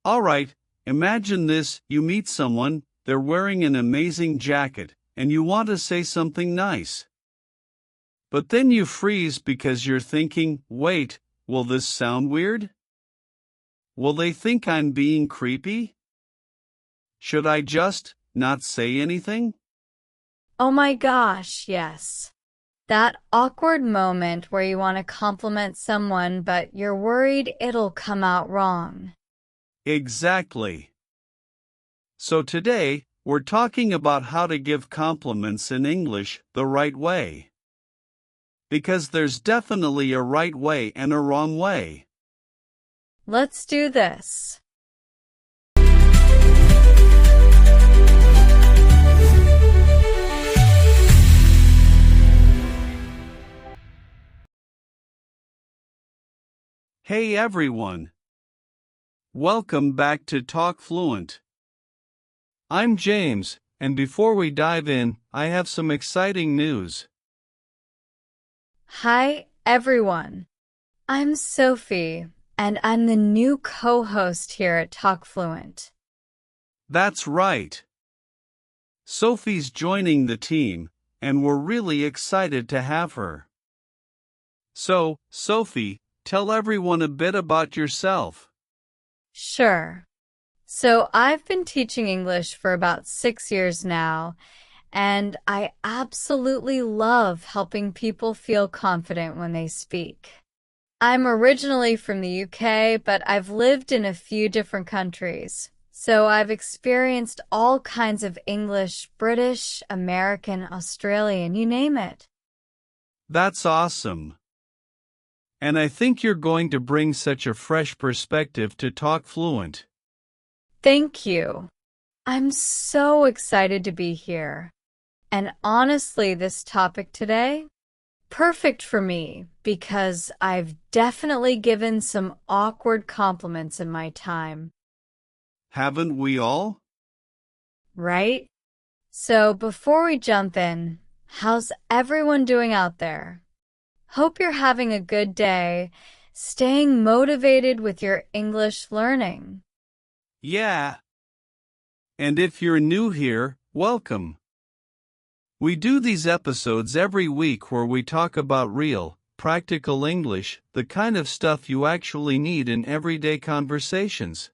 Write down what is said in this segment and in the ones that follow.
Alright, imagine this, you meet someone, they're wearing an amazing jacket, and you want to say something nice. But then you freeze because you're thinking, wait, will this sound weird? Will they think I'm being creepy? Should I just not say anything? Oh my gosh, yes. That awkward moment where you want to compliment someone but you're worried it'll come out wrong. Exactly. So today, we're talking about how to give compliments in English the right way. Because there's definitely a right way and a wrong way. Let's do this. Hey everyone! Welcome back to TalkFluent. I'm James, and before we dive in, I have some exciting news. Hi, everyone. I'm Sophie, and I'm the new co-host here at TalkFluent. That's right. Sophie's joining the team, and we're really excited to have her. So, Sophie, tell everyone a bit about yourself. Sure. So I've been teaching English for about 6 years now, and I absolutely love helping people feel confident when they speak. I'm originally from the UK, but I've lived in a few different countries. So I've experienced all kinds of English, British, American, Australian, you name it. That's awesome. And I think you're going to bring such a fresh perspective to TalkFluent. Thank you. I'm so excited to be here. And honestly, this topic today, perfect for me because I've definitely given some awkward compliments in my time. Haven't we all? Right? So before we jump in, how's everyone doing out there? Hope you're having a good day, staying motivated with your English learning. Yeah. And if you're new here, welcome. We do these episodes every week where we talk about real, practical English, the kind of stuff you actually need in everyday conversations.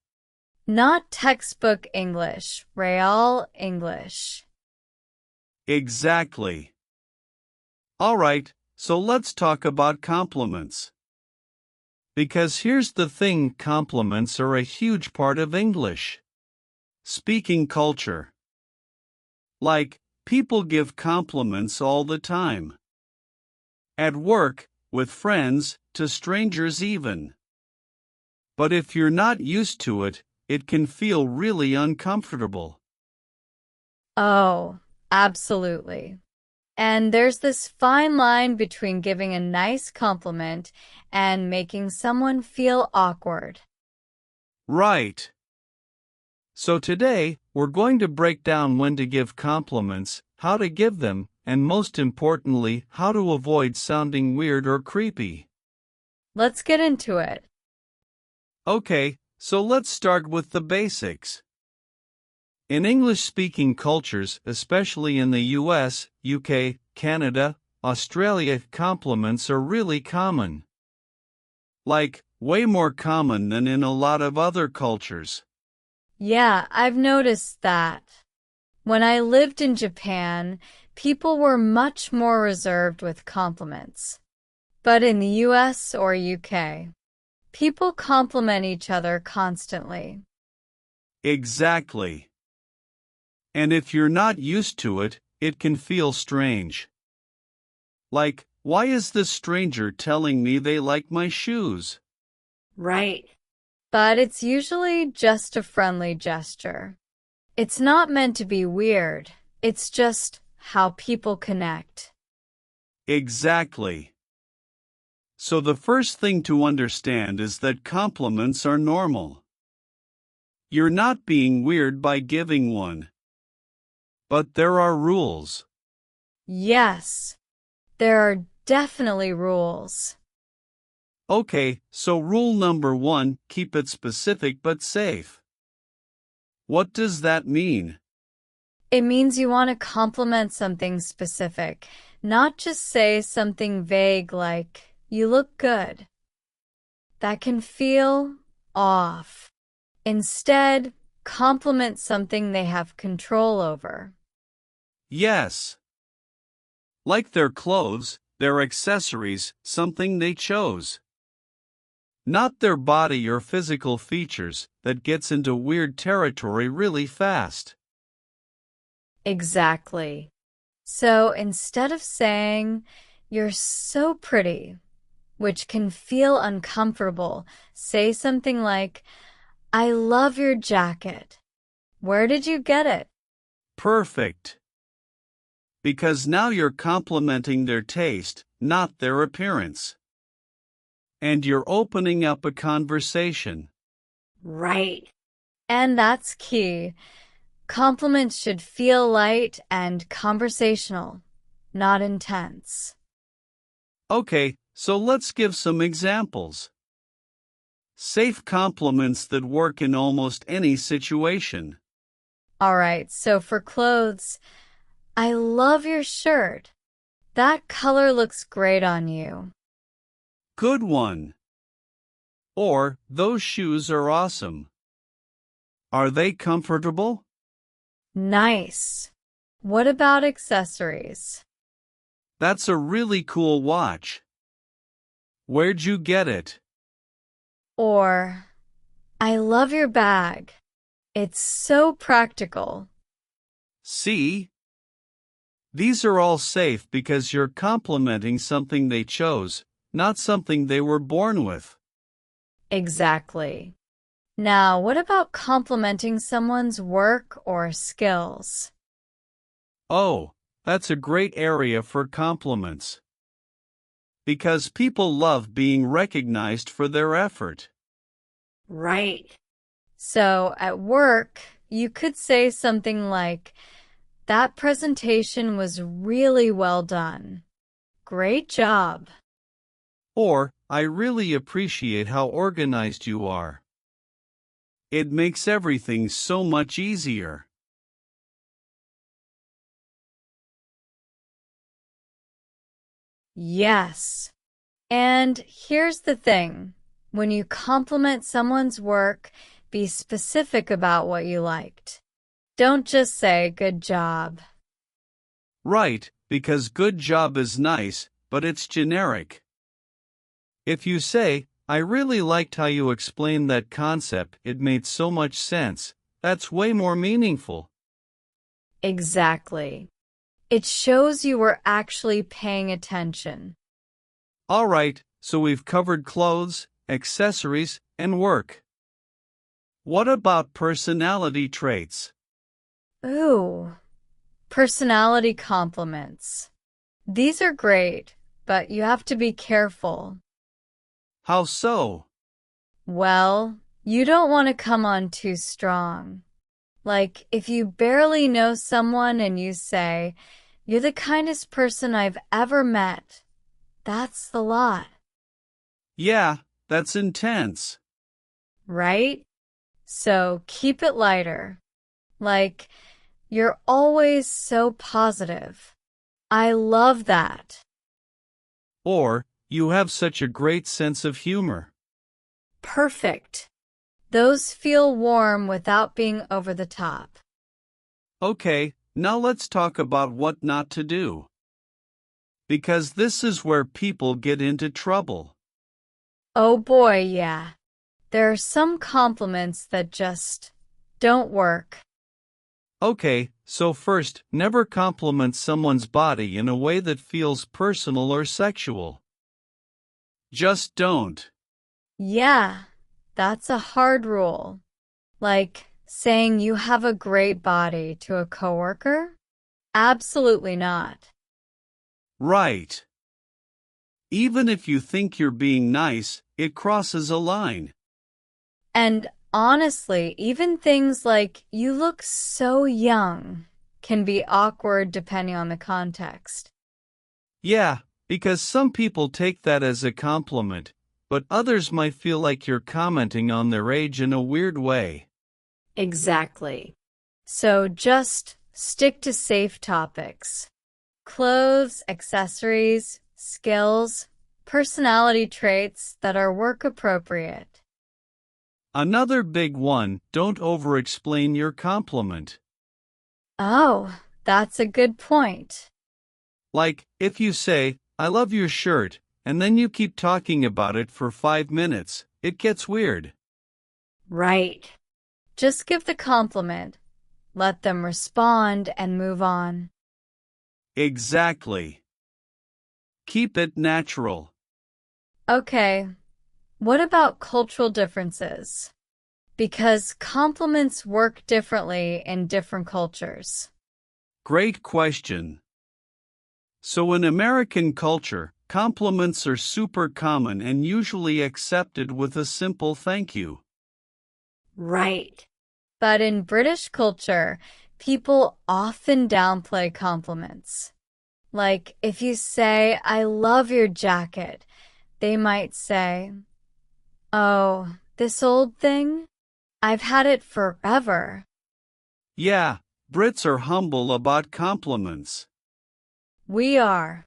Not textbook English, real English. Exactly. Alright, so let's talk about compliments. Because here's the thing, compliments are a huge part of English speaking culture. Like, people give compliments all the time. At work, with friends, to strangers even. But if you're not used to it, it can feel really uncomfortable. Oh, absolutely. And there's this fine line between giving a nice compliment and making someone feel awkward. Right. So today, we're going to break down when to give compliments, how to give them, and most importantly, how to avoid sounding weird or creepy. Let's get into it. Okay, so let's start with the basics. In English-speaking cultures, especially in the US, UK, Canada, Australia, compliments are really common. Like, way more common than in a lot of other cultures. Yeah, I've noticed that. When I lived in Japan, people were much more reserved with compliments. But in the US or UK, people compliment each other constantly. Exactly. And if you're not used to it, it can feel strange. Like, why is this stranger telling me they like my shoes? Right. But it's usually just a friendly gesture. It's not meant to be weird. It's just how people connect. Exactly. So the first thing to understand is that compliments are normal. You're not being weird by giving one. But there are rules. Yes, there are definitely rules. Okay, so rule number 1, keep it specific but safe. What does that mean? It means you want to compliment something specific, not just say something vague like, you look good. That can feel off. Instead, compliment something they have control over. Yes. Like their clothes, their accessories, something they chose. Not their body or physical features. That gets into weird territory really fast. Exactly. So instead of saying, you're so pretty, which can feel uncomfortable, say something like, I love your jacket. Where did you get it? Perfect. Because now you're complimenting their taste, not their appearance. And you're opening up a conversation. Right. And that's key. Compliments should feel light and conversational, not intense. Okay, so let's give some examples. Safe compliments that work in almost any situation. All right, so for clothes, I love your shirt. That color looks great on you. Good one. Or, those shoes are awesome. Are they comfortable? Nice. What about accessories? That's a really cool watch. Where'd you get it? Or, I love your bag. It's so practical. See? These are all safe because you're complimenting something they chose, not something they were born with. Exactly. Now, what about complimenting someone's work or skills? Oh, that's a great area for compliments. Because people love being recognized for their effort. Right. So at work, you could say something like, that presentation was really well done. Great job. Or, I really appreciate how organized you are. It makes everything so much easier. Yes. And here's the thing. When you compliment someone's work, be specific about what you liked. Don't just say, good job. Right, because good job is nice, but it's generic. If you say, I really liked how you explained that concept, it made so much sense, that's way more meaningful. Exactly. It shows you were actually paying attention. Alright, so we've covered clothes, accessories, and work. What about personality traits? Ooh, personality compliments. These are great, but you have to be careful. How so? Well, you don't want to come on too strong. Like, if you barely know someone and you say, you're the kindest person I've ever met, that's a lot, Yeah, that's intense. right? So keep it lighter. Like, you're always so positive. I love that. Or, you have such a great sense of humor. Perfect. Those feel warm without being over the top. Okay, now let's talk about what not to do. Because this is where people get into trouble. Oh boy, yeah. There are some compliments that just don't work. Okay, so first, never compliment someone's body in a way that feels personal or sexual. Just don't. Yeah, that's a hard rule. Like saying you have a great body to a coworker? Absolutely not. Right. Even if you think you're being nice, it crosses a line. And honestly, even things like you look so young can be awkward depending on the context. Yeah, because some people take that as a compliment, but others might feel like you're commenting on their age in a weird way. Exactly. So just stick to safe topics. Clothes, accessories, skills, personality traits that are work appropriate. Another big one, don't over-explain your compliment. Oh, that's a good point. Like, if you say, I love your shirt, and then you keep talking about it for 5 minutes, it gets weird. Right. Just give the compliment, let them respond, and move on. Exactly. Keep it natural. Okay, what about cultural differences? Because compliments work differently in different cultures. Great question. So in American culture, compliments are super common and usually accepted with a simple thank you. Right. But in British culture, people often downplay compliments. Like if you say, I love your jacket, they might say, oh, this old thing? I've had it forever. Yeah, Brits are humble about compliments. We are.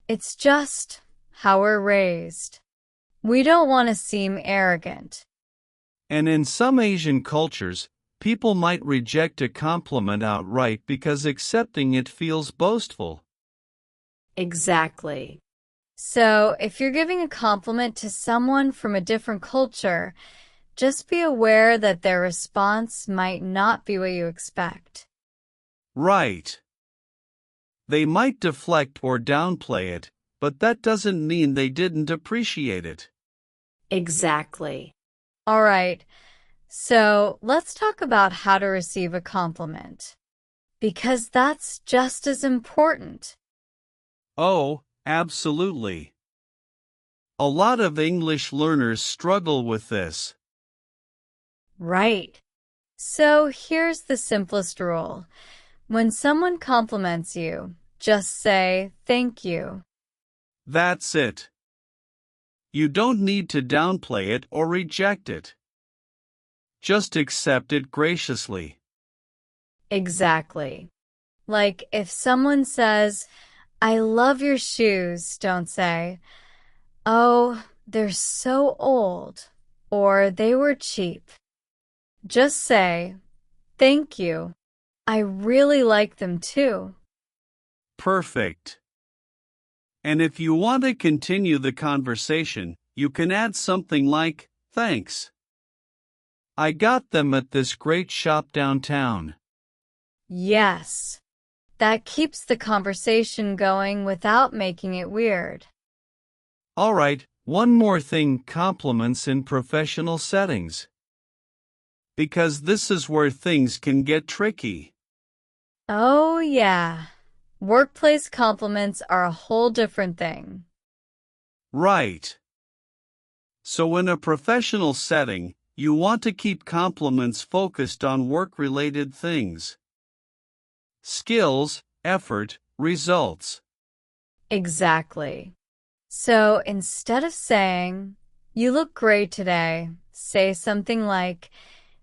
It's just how we're raised. We don't want to seem arrogant. And in some Asian cultures, people might reject a compliment outright because accepting it feels boastful. Exactly. So, if you're giving a compliment to someone from a different culture, just be aware that their response might not be what you expect. Right. They might deflect or downplay it, but that doesn't mean they didn't appreciate it. Exactly. All right, so let's talk about how to receive a compliment, because that's just as important. Oh, absolutely. A lot of English learners struggle with this. Right. So here's the simplest rule. When someone compliments you, just say thank you. That's it. You don't need to downplay it or reject it. Just accept it graciously. Exactly. Like if someone says, I love your shoes, don't say, oh, they're so old, or they were cheap. Just say, thank you. I really like them too. Perfect. And if you want to continue the conversation, you can add something like, thanks. I got them at this great shop downtown. Yes. That keeps the conversation going without making it weird. Alright, one more thing, compliments in professional settings. Because this is where things can get tricky. Oh, yeah. Workplace compliments are a whole different thing. Right. So in a professional setting, you want to keep compliments focused on work-related things. Skills, effort, results. Exactly. So instead of saying, you look great today, say something like,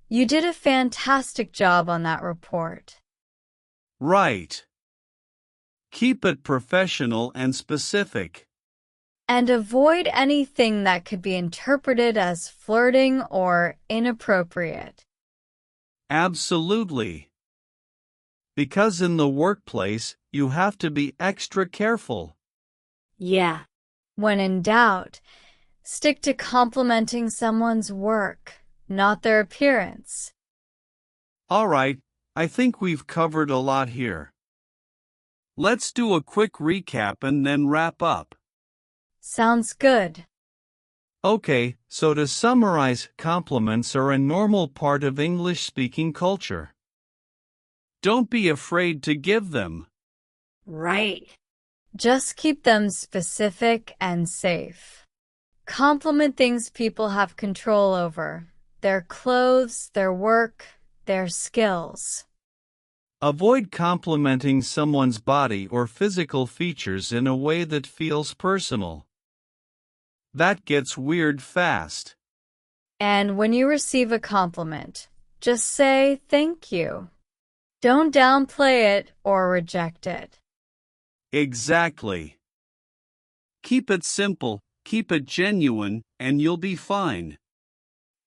you did a fantastic job on that report. Right. Keep it professional and specific. And avoid anything that could be interpreted as flirting or inappropriate. Absolutely. Because in the workplace, you have to be extra careful. Yeah. When in doubt, stick to complimenting someone's work, not their appearance. Alright, I think we've covered a lot here. Let's do a quick recap and then wrap up. Sounds good. Okay, so to summarize, compliments are a normal part of English-speaking culture. Don't be afraid to give them. Right. Just keep them specific and safe. Compliment things people have control over. Their clothes, their work, their skills. Avoid complimenting someone's body or physical features in a way that feels personal. That gets weird fast. And when you receive a compliment, just say thank you. Don't downplay it or reject it. Exactly. Keep it simple, keep it genuine, and you'll be fine.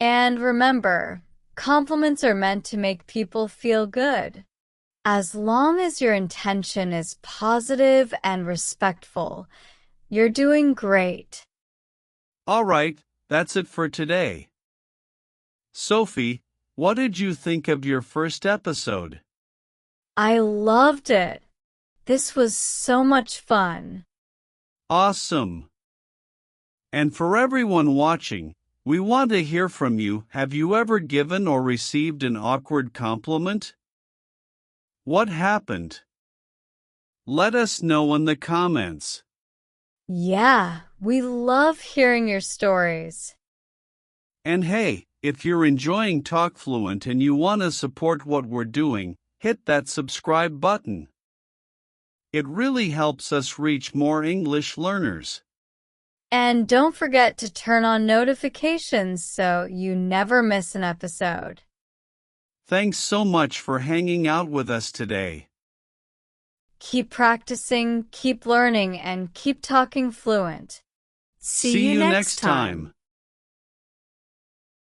And remember, compliments are meant to make people feel good. As long as your intention is positive and respectful, you're doing great. All right, that's it for today. Sophie, what did you think of your first episode? I loved it. This was so much fun. Awesome. And for everyone watching, we want to hear from you. Have you ever given or received an awkward compliment? What happened? Let us know in the comments. Yeah, we love hearing your stories. And hey, if you're enjoying TalkFluent and you want to support what we're doing, hit that subscribe button. It really helps us reach more English learners. And don't forget to turn on notifications so you never miss an episode. Thanks so much for hanging out with us today. Keep practicing, keep learning, and keep talking fluent. See you next time.